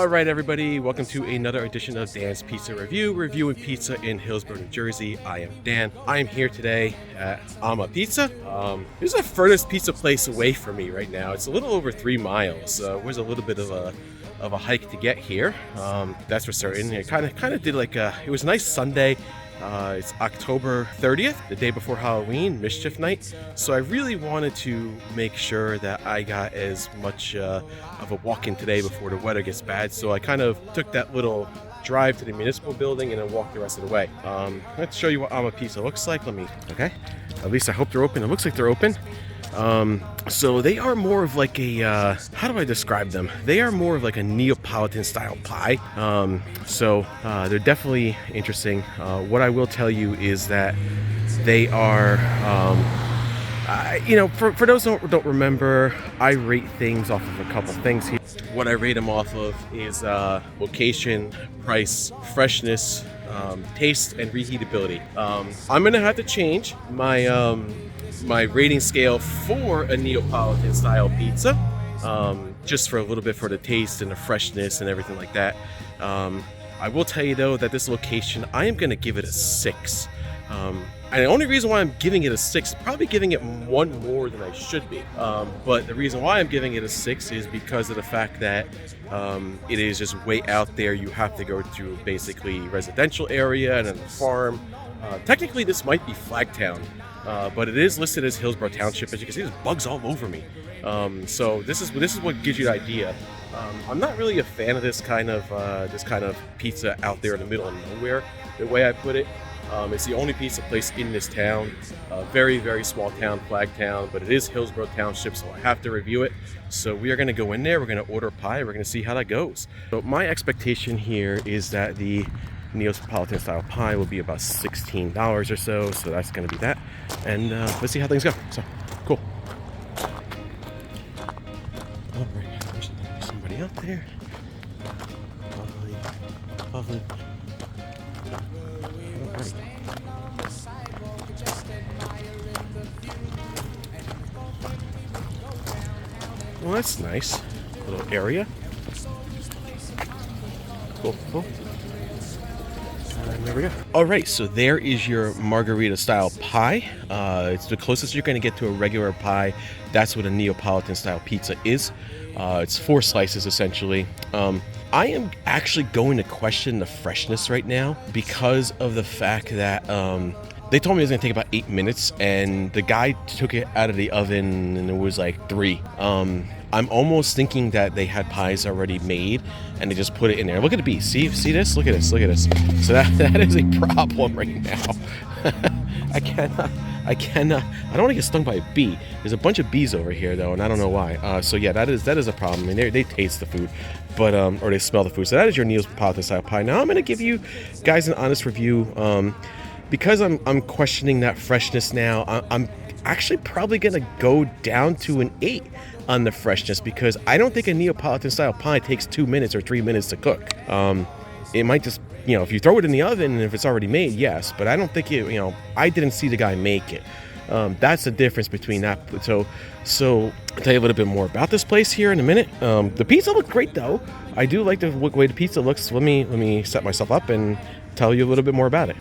Alright everybody, welcome to another edition of Dan's Pizza Review, reviewing pizza in Hillsborough, New Jersey. I am Dan. I am here today at Ama Pizza. This is the furthest pizza place away from me right now. It's a little over 3 miles. It was a little bit of a hike to get here. That's for certain. It kind of did like it was a nice Sunday. It's October 30th, the day before Halloween, Mischief Night. So I really wanted to make sure that I got as much of a walk-in today before the weather gets bad. So I kind of took that little drive to the municipal building and then walked the rest of the way. Let's show you what Ama Pizza looks like. Okay. At least I hope they're open. It looks like they're open. So they are more of like a, how do I describe them? They are more of like a Neapolitan style pie. So they're definitely interesting. What I will tell you is that they are, for those who don't remember, I rate things off of a couple things here. What I rate them off of is location, price, freshness, taste, and reheatability. I'm gonna have to change my rating scale for a Neapolitan style pizza, just for a little bit for the taste and the freshness and everything like that. I will tell you though that this location, I am going to give it a 6. And the only reason why I'm giving it a 6, probably giving it 1 more than I should be. But the reason why I'm giving it a 6 is because of the fact that it is just way out there. You have to go through basically residential area and then the farm. Technically this might be Flagtown. But it is listed as Hillsborough Township. As you can see, there's bugs all over me. So this is what gives you the idea. I'm not really a fan of this kind of pizza out there in the middle of nowhere. The way I put it, it's the only pizza place in this town. Very, very small town, Flagtown, but it is Hillsborough Township, so I have to review it. So we are going to go in there. We're going to order a pie. We're going to see how that goes. So my expectation here is that the Neapolitan style pie will be about $16 or so that's going to be that, and let's see how things go. So cool. All right, there's somebody out there. Lovely. All right. Well, that's nice little area. Cool. And there we go. All right, so there is your margarita style pie. It's the closest you're going to get to a regular pie. That's what a Neapolitan style pizza is. It's 4 slices essentially. I am actually going to question the freshness right now because of the fact that they told me it was going to take about 8 minutes, and the guy took it out of the oven and it was like 3. I'm almost thinking that they had pies already made and they just put it in there. Look at the bee. See this? Look at this. So that is a problem right now. I cannot. I don't want to get stung by a bee. There's a bunch of bees over here though, and I don't know why. So yeah, that is a problem. I mean, they taste the food, but or they smell the food. So that is your Neapolitan style pie. Now I'm going to give you guys an honest review. Because I'm questioning that freshness now, I'm actually probably going to go down to an 8 on the freshness, because I don't think a Neapolitan style pie takes 2 minutes or 3 minutes to cook. It might just, if you throw it in the oven and if it's already made, yes, but I don't think I didn't see the guy make it. That's the difference between that. So I'll tell you a little bit more about this place here in a minute. The pizza looked great though. I do like the way the pizza looks. Let me set myself up and tell you a little bit more about it.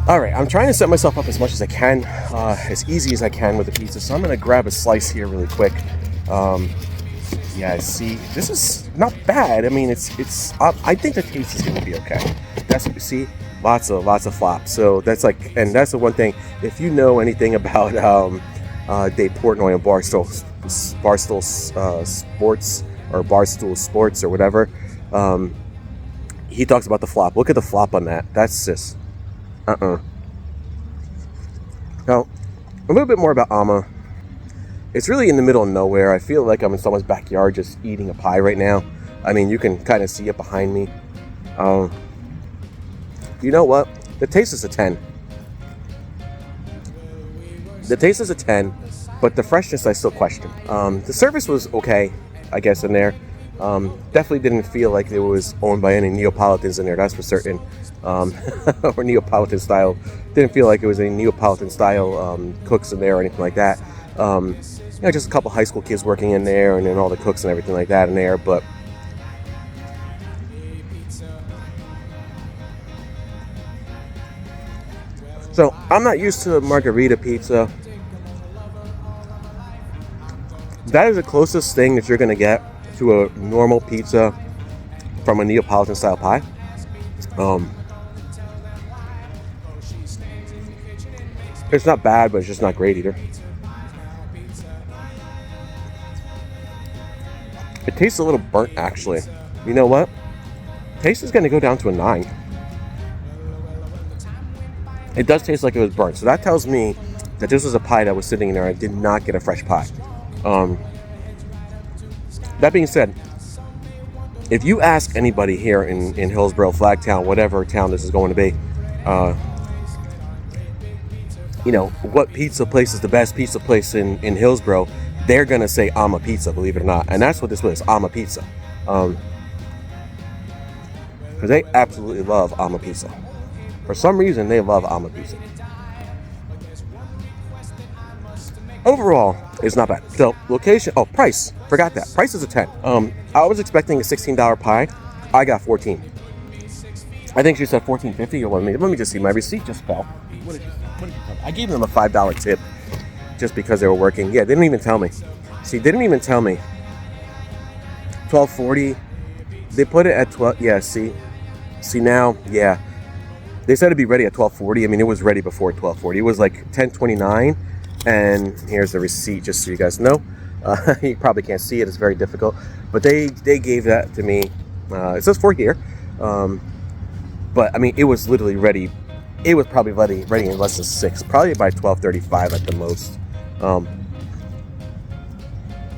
All right, I'm trying to set myself up as much as I can, as easy as I can with the pizza. So I'm going to grab a slice here really quick. Yeah, see, this is not bad. I mean, it's. I think the taste is going to be okay. That's what you see. Lots of flop. So that's like, and that's the one thing. If you know anything about Dave Portnoy and Barstool Sports or Barstool Sports or whatever, he talks about the flop. Look at the flop on that. That's just. Now, a little bit more about Ama. It's really in the middle of nowhere. I feel like I'm in someone's backyard just eating a pie right now. I mean, you can kind of see it behind me. You know what? The taste is a 10. The taste is a 10, but the freshness I still question. The service was okay, I guess, in there. Definitely didn't feel like it was owned by any Neapolitans in there, that's for certain. Or Neapolitan style. Didn't feel like it was any Neapolitan style cooks in there or anything like that. Just a couple high school kids working in there, and then all the cooks and everything like that in there. But So I'm not used to margarita pizza. That is the closest thing that you're gonna get to a normal pizza from a Neapolitan style pie. It's not bad, but it's just not great either. It tastes a little burnt, actually. You know what? Taste is gonna go down to a 9. It does taste like it was burnt, so that tells me that this was a pie that was sitting in there. I did not get a fresh pie. That being said, if you ask anybody here in Hillsborough, Flagtown, whatever town this is going to be, what pizza place is the best pizza place in Hillsborough, they're going to say I'm a Pizza, believe it or not. And that's what this was, I'm a Pizza. Because they absolutely love I'm a Pizza. For some reason, they love I'm a Pizza. Overall, it's not bad. So, location, price. Forgot that. Price is a 10. I was expecting a $16 pie. I got 14. I think she said $14.50 or let me just see. My receipt just fell. What did you tell me? I gave them a $5 tip just because they were working. Yeah, they didn't even tell me. See, they didn't even tell me. $12.40. They put it at 12. Yeah, see now, yeah. They said it'd be ready at $12.40. I mean, it was ready before $12.40. It was like $10.29. And here's the receipt, just so you guys know. You probably can't see it; it's very difficult. But they gave that to me. It says for here, but I mean, it was literally ready. It was probably ready in less than 6, probably by 12:35 at the most.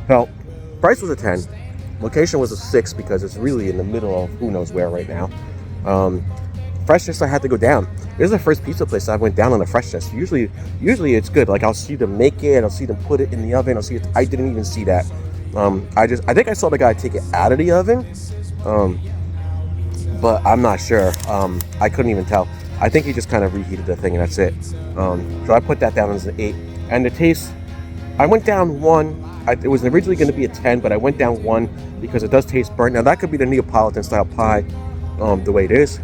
So, price was a 10. Location was a 6 because it's really in the middle of who knows where right now. Freshness, I had to go down. This is the first pizza place I went down on the freshness. Usually it's good. Like, I'll see them make it, I'll see them put it in the oven, I'll see it. I didn't even see that. I think I saw the guy take it out of the oven, but I'm not sure. I couldn't even tell. I think he just kind of reheated the thing and that's it. So I put that down as an 8. And the taste, I went down 1. It was originally going to be a 10, but I went down 1 because it does taste burnt. Now that could be the Neapolitan style pie, the way it is.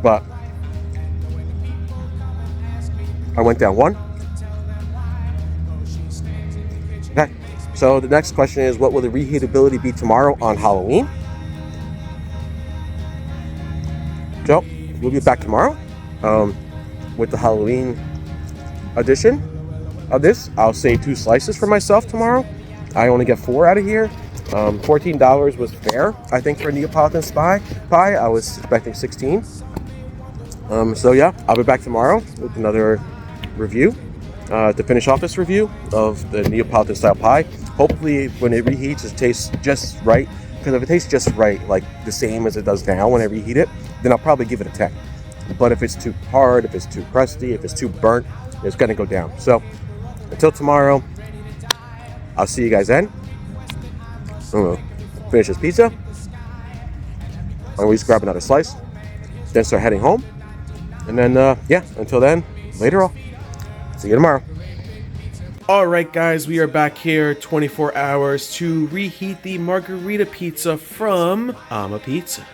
But I went down 1. Okay, so the next question is, what will the reheatability be tomorrow on Halloween? So, we'll be back tomorrow with the Halloween edition of this. I'll say 2 slices for myself tomorrow. I only get 4 out of here. $14 was fair, I think, for a Neapolitan pie. I was expecting 16. So yeah, I'll be back tomorrow with another review to finish off this review of the Neapolitan style pie. Hopefully when it reheats it tastes just right, because if it tastes just right, like the same as it does now when I reheat it, then I'll probably give it a 10. But if it's too hard, if it's too crusty, if it's too burnt, it's going to go down. So until tomorrow, I'll see you guys then. I'm going to finish this pizza. I'm going to grab another slice, then start heading home. And then, until then, later on. See you tomorrow. All right, guys, we are back here 24 hours to reheat the margarita pizza from I'm Pizza.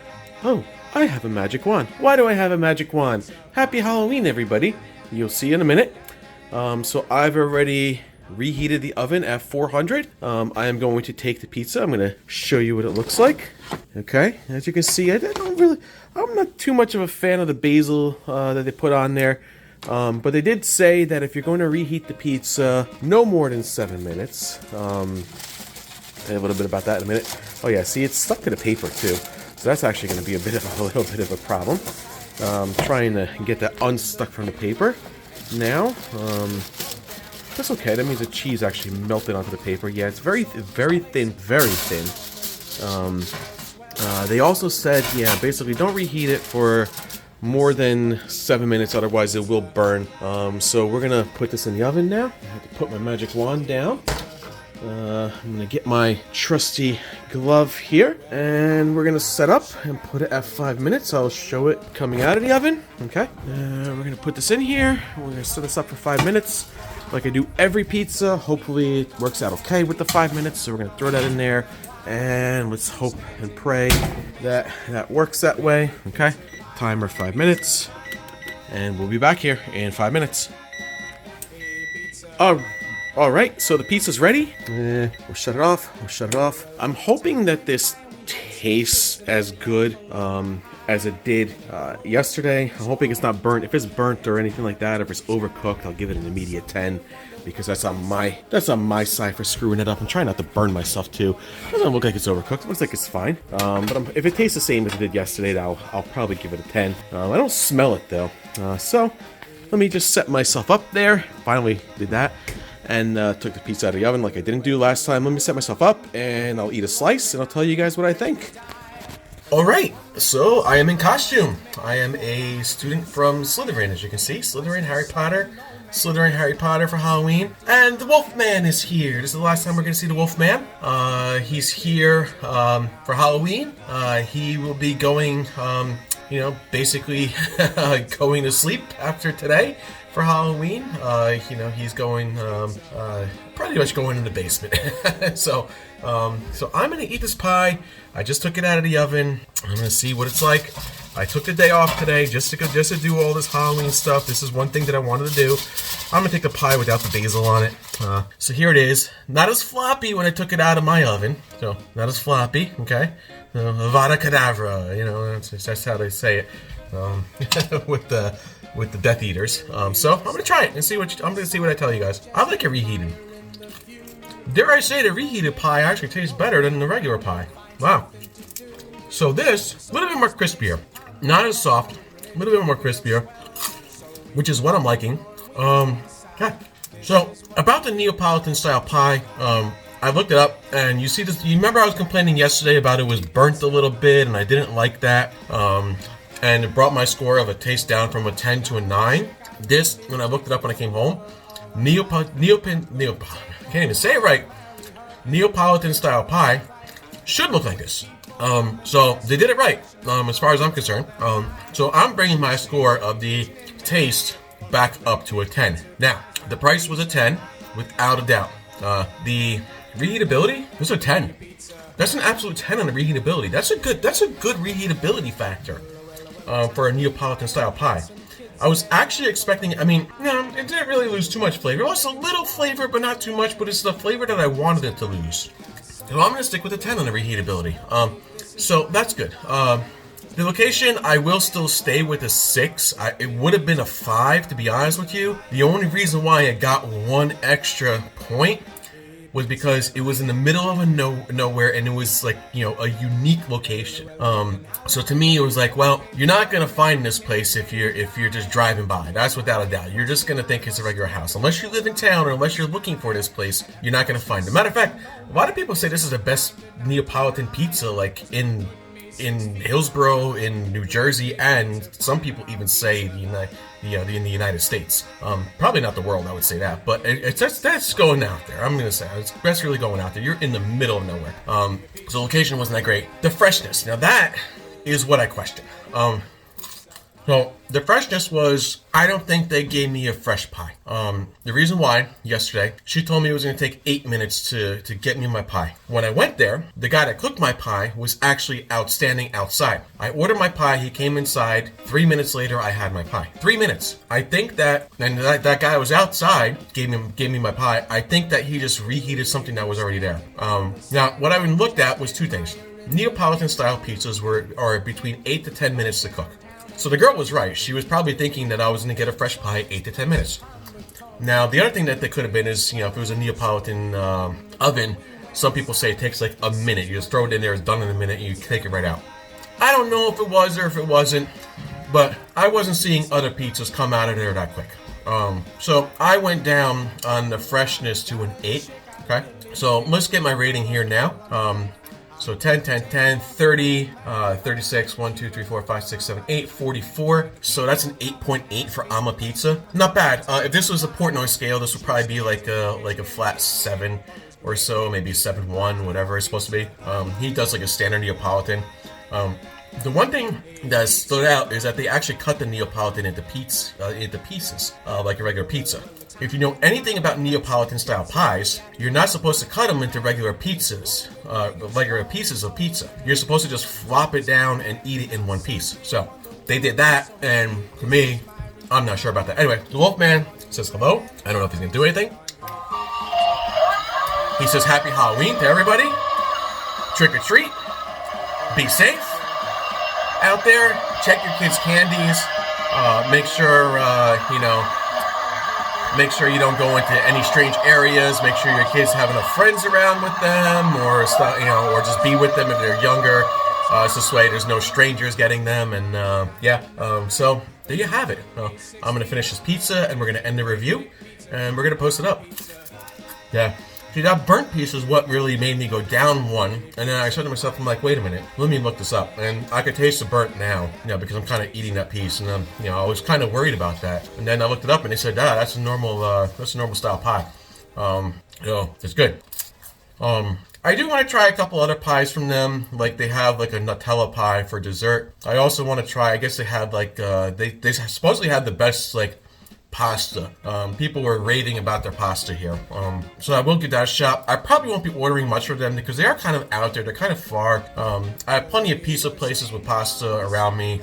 Oh, I have a magic wand. Why do I have a magic wand? Happy Halloween, everybody. You'll see in a minute. So I've already reheated the oven at 400. I am going to take the pizza. I'm going to show you what it looks like. Okay, as you can see, I'm not too much of a fan of the basil that they put on there. But they did say that if you're going to reheat the pizza, no more than 7 minutes. A little bit about that in a minute. Oh yeah, see, it's stuck to the paper too. So that's actually going to be a little bit of a problem. Trying to get that unstuck from the paper. Now, that's okay. That means the cheese actually melted onto the paper. Yeah, it's very, very thin, very thin. They also said, yeah, basically don't reheat it for more than 7 minutes, otherwise it will burn. So we're gonna put this in the oven now. I have to put my magic wand down. I'm gonna get my trusty glove here, and we're gonna set up and put it at 5 minutes. I'll show it coming out of the oven. Okay, we're gonna put this in here. We're gonna set this up for 5 minutes, like I do every pizza. Hopefully it works out okay with the 5 minutes. So we're gonna throw that in there, and let's hope and pray that that works that way. Okay, timer 5 minutes, and we'll be back here in 5 minutes. All right, so the pizza's ready. We'll shut it off. I'm hoping that this tastes as good as it did yesterday. I'm hoping it's not burnt. If it's burnt or anything like that, if it's overcooked, I'll give it an immediate 10 because that's on my side for screwing it up. I'm trying not to burn myself too. It doesn't look like it's overcooked. It looks like it's fine. But if it tastes the same as it did yesterday, I'll probably give it a 10. I don't smell it though. So let me just set myself up there. Finally did that. And took the pizza out of the oven like I didn't do last time. Let me set myself up and I'll eat a slice and I'll tell you guys what I think. Alright, so I am in costume. I am a student from Slytherin, as you can see. Slytherin, Harry Potter for Halloween. And the Wolfman is here. This is the last time we're going to see the Wolfman. He's here for Halloween. He will be going, basically going to sleep after today. For Halloween, he's going, pretty much going in the basement. So I'm gonna eat this pie. I just took it out of the oven. I'm gonna see what it's like. I took the day off today just to do all this Halloween stuff. This is one thing that I wanted to do. I'm gonna take the pie without the basil on it. So here it is. Not as floppy when I took it out of my oven. So not as floppy. Okay. Avada Kedavra. That's how they say it. With the Death Eaters. So I'm gonna try it and see I'm gonna see what I tell you guys. I like it reheated. Dare I say the reheated pie actually tastes better than the regular pie. Wow. So this, a little bit more crispier. Not as soft, a little bit more crispier, which is what I'm liking. Okay. So about the Neapolitan style pie, I looked it up and you see this, you remember I was complaining yesterday about it was burnt a little bit and I didn't like that. And it brought my score of a taste down from a 10 to a 9. This, when I looked it up when I came home, I can't even say it right. Neapolitan style pie should look like this. So they did it right, as far as I'm concerned. So I'm bringing my score of the taste back up to a 10. Now, the price was a 10, without a doubt. The reheatability was a 10. That's an absolute 10 on the reheatability. That's a good reheatability factor. For a Neapolitan style pie. I was actually expecting, it didn't really lose too much flavor. It lost a little flavor, but not too much, but it's the flavor that I wanted it to lose. So I'm going to stick with a 10 on the reheatability. So that's good. The location, I will still stay with a 6. It would have been a 5, to be honest with you. The only reason why I got 1 extra point was because it was in the middle of nowhere and it was like, a unique location. So to me it was like, well, you're not gonna find this place if you're just driving by. That's without a doubt. You're just gonna think it's a regular house. Unless you live in town or unless you're looking for this place, you're not gonna find it. Matter of fact, a lot of people say this is the best Neapolitan pizza like in Hillsborough, in New Jersey, and some people even say in the United States. Probably not the world, I would say that, but that's going out there. I'm gonna say that's really going out there. You're in the middle of nowhere. So the location wasn't that great. The freshness, now that is what I question. So the freshness was, I don't think they gave me a fresh pie. The reason why, yesterday, she told me it was going to take 8 minutes to get me my pie. When I went there, the guy that cooked my pie was actually outstanding outside. I ordered my pie, he came inside, 3 minutes later I had my pie. 3 minutes. I think that guy was outside, gave me my pie, I think that he just reheated something that was already there. Now, what I looked at was 2 things. Neapolitan style pizzas are between 8 to 10 minutes to cook. So the girl was right. She was probably thinking that I was going to get a fresh pie 8 to 10 minutes. Now, the other thing that they could have been is, if it was a Neapolitan oven, some people say it takes like a minute. You just throw it in there, it's done in a minute, and you take it right out. I don't know if it was or if it wasn't, but I wasn't seeing other pizzas come out of there that quick. So I went down on the freshness to an 8. Okay, so let's get my rating here now. So 10, 10, 10, 30, 36, 1, 2, 3, 4, 5, 6, 7, 8, 44. So that's an 8.8 for Ama Pizza. Not bad. If this was a Portnoy scale, this would probably be like a flat 7 or so, maybe 7.1, whatever it's supposed to be. He does like a standard Neapolitan. The one thing that stood out is that they actually cut the Neapolitan into pieces, like a regular pizza. If you know anything about Neapolitan style pies, you're not supposed to cut them into regular pieces of pizza. You're supposed to just flop it down and eat it in one piece. So they did that, and for me, I'm not sure about that. Anyway, the Wolfman says hello. I don't know if he's gonna do anything. He says happy Halloween to everybody. Trick or treat. Be safe out there. Check your kids' candies. Make sure make sure you don't go into any strange areas. Make sure your kids have enough friends around with them, or or just be with them if they're younger. So this way there's no strangers getting them, and so there you have it. I'm gonna finish this pizza, and we're gonna end the review, and we're gonna post it up. Yeah. See, that burnt piece is what really made me go down one, and then I said to myself, I'm like, wait a minute, let me look this up, and I could taste the burnt now, because I'm kind of eating that piece, and I was kind of worried about that, and then I looked it up, and they said, that's a normal style pie. It's good. I do want to try a couple other pies from them, like they have like a Nutella pie for dessert. I also want to try, I guess they had like, they supposedly had the best like pasta. People were raving about their pasta here. So I will give that a shot. I probably won't be ordering much from them because they are kind of out there. They're kind of far. I have plenty of pizza places with pasta around me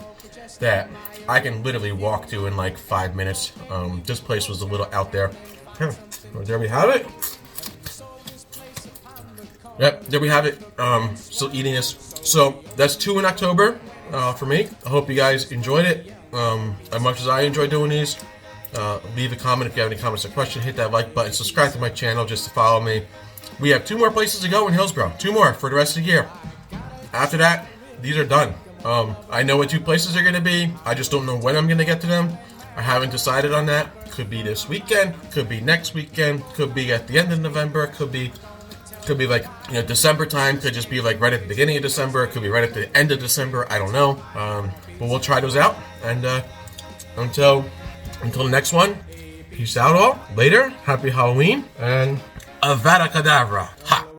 that I can literally walk to in like 5 minutes. This place was a little out there. Okay. Well, there we have it. Yep, there we have it. Still eating this. So that's 2 in October for me. I hope you guys enjoyed it as much as I enjoy doing these. Leave a comment if you have any comments or questions. Hit that like button. Subscribe to my channel just to follow me. We have 2 more places to go in Hillsborough. 2 more for the rest of the year. After that, these are done. I know what 2 places are going to be. I just don't know when I'm going to get to them. I haven't decided on that. Could be this weekend. Could be next weekend. Could be at the end of November. Could be like December time. Could just be like right at the beginning of December. Could be right at the end of December. I don't know. But we'll try those out. And until the next one, peace out all. Later, happy Halloween, and Avada Kedavra. Ha!